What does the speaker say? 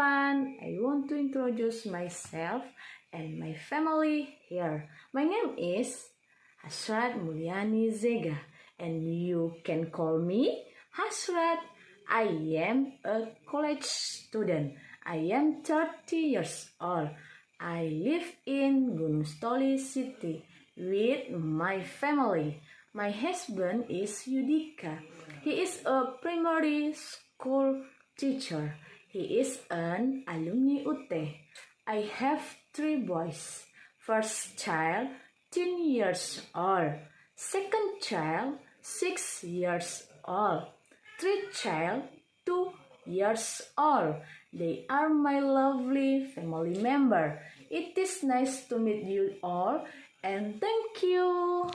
everyone, I want to introduce myself and my family here. My name is Hasyrat Muliani Zega, and you can call me Hasyrat. I am a college student. I am 30 years old. I live in Gunung Stoli City with my family. My husband is Yudika. He is a primary school teacher. He is an alumni UT. I have 3 boys. First child, 10 years old. Second child, 6 years old. Third child, 2 years old. They are my lovely family member. It is nice to meet you all, and thank you.